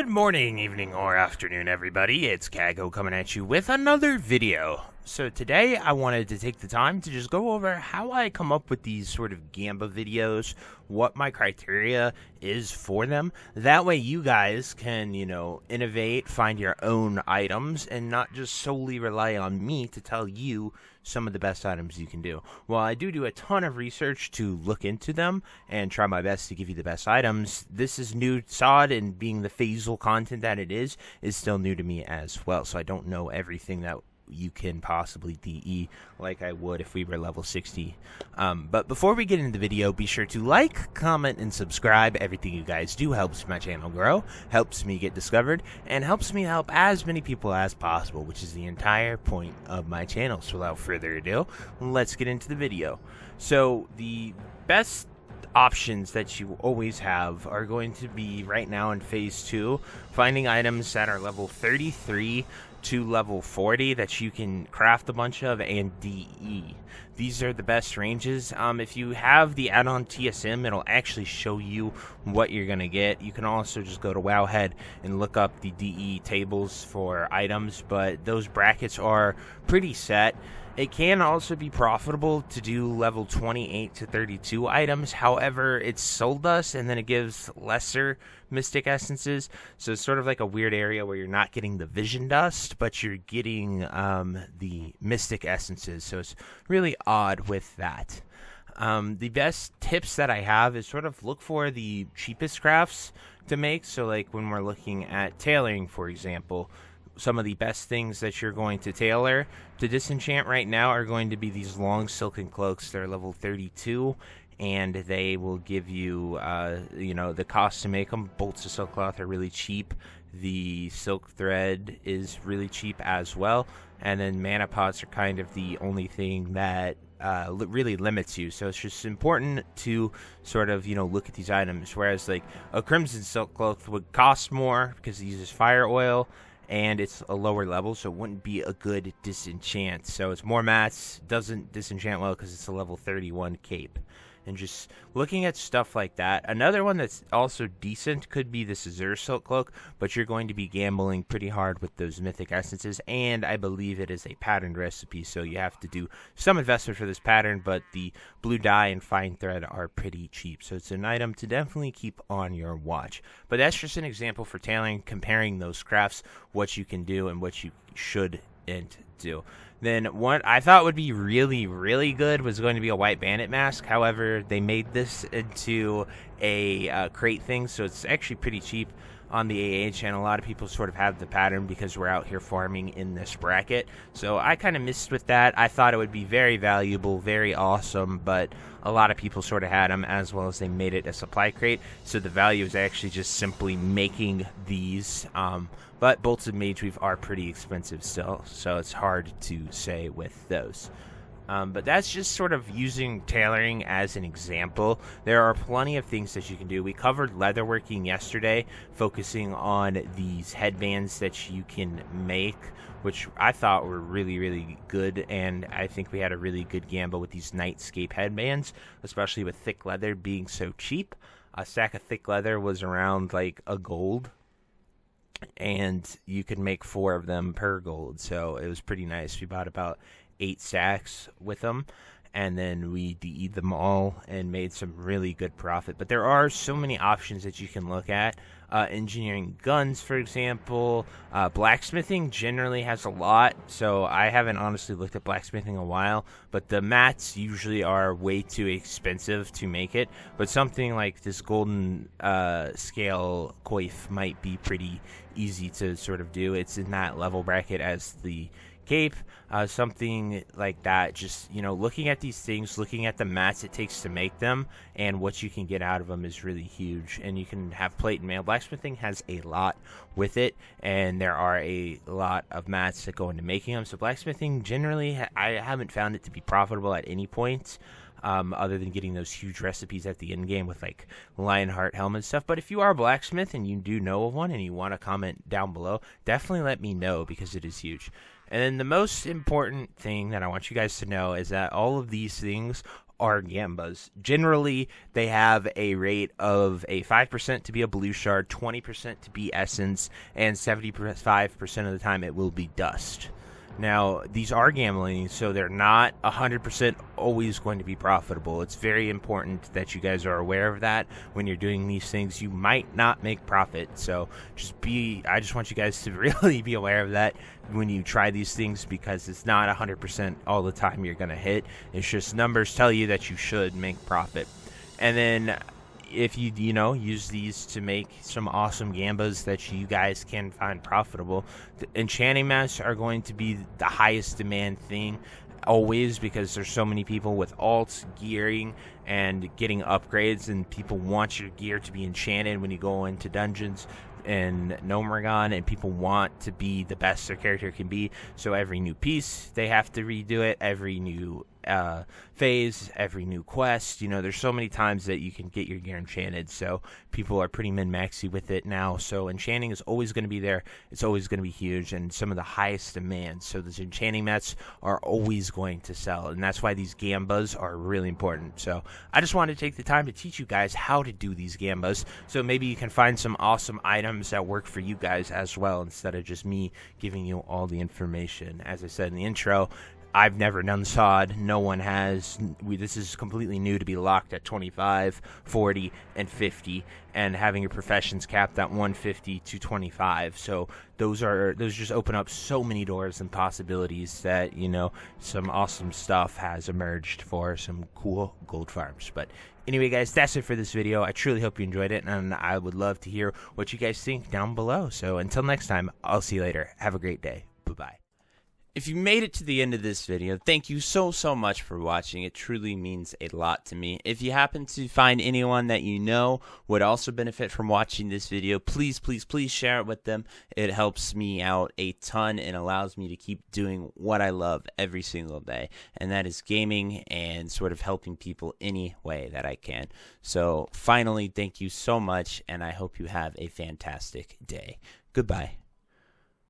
Good morning, evening, or afternoon, everybody. It's Kaghoe coming at you with another video. So today I wanted to take the time to just go over how I come up with these sort of GAMBA videos, what my criteria is for them. That way you guys can, innovate, find your own items, and not just solely rely on me to tell you some of the best items you can do. While I do a ton of research to look into them and try my best to give you the best items, this is new. SoD, and being the phasal content that it is still new to me as well. So I don't know everything that you can possibly DE like I would if we were level 60. But before we get into the video, be sure to like, comment, and subscribe. Everything you guys do helps my channel grow, helps me get discovered, and helps me help as many people as possible, which is the entire point of my channel. So without further ado, let's get into the video. So the best options that you always have are going to be right now in phase 2, finding items that are level 33 to level 40 that you can craft a bunch of and DE. These are the best ranges. If you have the add-on TSM, it'll actually show you what you're gonna get. You can also just go to Wowhead and look up the DE tables for items, but those brackets are pretty set. It can also be profitable to do level 28 to 32 items. However, it's soul dust, and then it gives lesser mystic essences. So it's sort of like a weird area where you're not getting the vision dust, but you're getting the mystic essences. So it's really odd with that. The best tips that I have is sort of look for the cheapest crafts to make. So like when we're looking at tailoring, for example, some of the best things that you're going to tailor to disenchant right now are going to be these long silken cloaks. They're level 32, and they will give you, the cost to make them. Bolts of silk cloth are really cheap. The silk thread is really cheap as well. And then mana pots are kind of the only thing that really limits you. So it's just important to sort of, look at these items. Whereas like a crimson silk cloth would cost more because it uses fire oil, and it's a lower level, so it wouldn't be a good disenchant. So it's more mats, doesn't disenchant well because it's a level 31 cape. And just looking at stuff like that. Another one that's also decent could be this Azure Silk Cloak, but you're going to be gambling pretty hard with those mythic essences, and I believe it is a patterned recipe, so you have to do some investment for this pattern, but the blue dye and fine thread are pretty cheap, so it's an item to definitely keep on your watch. But that's just an example for tailoring, comparing those crafts, what you can do and what you shouldn't do. Then what I thought would be really, really good was going to be a white bandit mask. However, they made this into a crate thing, so it's actually pretty cheap on the AA channel. A lot of people sort of have the pattern because we're out here farming in this bracket. So I kind of missed with that. I thought it would be very valuable, very awesome, but a lot of people sort of had them, as well as they made it a supply crate. So the value is actually just simply making these. But bolts of Mageweave are pretty expensive still, so it's hard to say with those. But that's just sort of using tailoring as an example. There are plenty of things that you can do. We covered leatherworking yesterday, focusing on these headbands that you can make, which I thought were really, really good, and I think we had a really good gamble with these nightscape headbands, especially with thick leather being so cheap. A stack of thick leather was around like a gold, and you could make 4 of them per gold, so it was pretty nice. We bought about 8 stacks with them, and then we DE'd them all and made some really good profit. But there are so many options that you can look at. Engineering guns, for example. Blacksmithing generally has a lot, so I haven't honestly looked at blacksmithing in a while, but the mats usually are way too expensive to make it. But something like this golden scale coif might be pretty easy to sort of do. It's in that level bracket as the cape, something like that. Just looking at these things, looking at the mats it takes to make them, and what you can get out of them is really huge. And you can have plate and mail. Blacksmithing has a lot with it, and there are a lot of mats that go into making them. So blacksmithing generally, I haven't found it to be profitable at any point. Other than getting those huge recipes at the end game with like Lionheart helmet stuff. But if you are a blacksmith and you do know of one and you want to comment down below, definitely let me know because it is huge. And then the most important thing that I want you guys to know is that all of these things are gambas. Generally, they have a rate of a 5% to be a blue shard, 20% to be essence, and 75% of the time it will be dust. Now, these are gambling, so they're not 100% always going to be profitable. It's very important that you guys are aware of that. When you're doing these things, you might not make profit. So I just want you guys to really be aware of that when you try these things, because it's not 100% all the time you're going to hit. It's just numbers tell you that you should make profit. And then if you use these to make some awesome gambas that you guys can find profitable, the enchanting mats are going to be the highest demand thing always, because there's so many people with alts, gearing, and getting upgrades, and people want your gear to be enchanted when you go into dungeons and Nomergon, and people want to be the best their character can be. So every new piece, they have to redo it. Every new phase, every new quest, there's so many times that you can get your gear enchanted. So people are pretty min-maxy with it now. So enchanting is always going to be there. It's always going to be huge, and some of the highest demands. So these enchanting mats are always going to sell, and that's why these gambas are really important. So I just wanted to take the time to teach you guys how to do these gambas, so maybe you can find some awesome items that work for you guys as well, instead of just me giving you all the information. As I said in the intro, I've never done SoD. No one has. This is completely new to be locked at 25, 40, and 50, and having your professions capped at 150 to 25. So those just open up so many doors and possibilities that some awesome stuff has emerged for some cool gold farms. But anyway, guys, that's it for this video. I truly hope you enjoyed it, and I would love to hear what you guys think down below. So until next time, I'll see you later. Have a great day. Bye-bye. If you made it to the end of this video, thank you so much for watching. It truly means a lot to me. If you happen to find anyone that you know would also benefit from watching this video, please share it with them. It helps me out a ton and allows me to keep doing what I love every single day, and that is gaming and sort of helping people any way that I can. So finally, thank you so much, and I hope you have a fantastic day. Goodbye.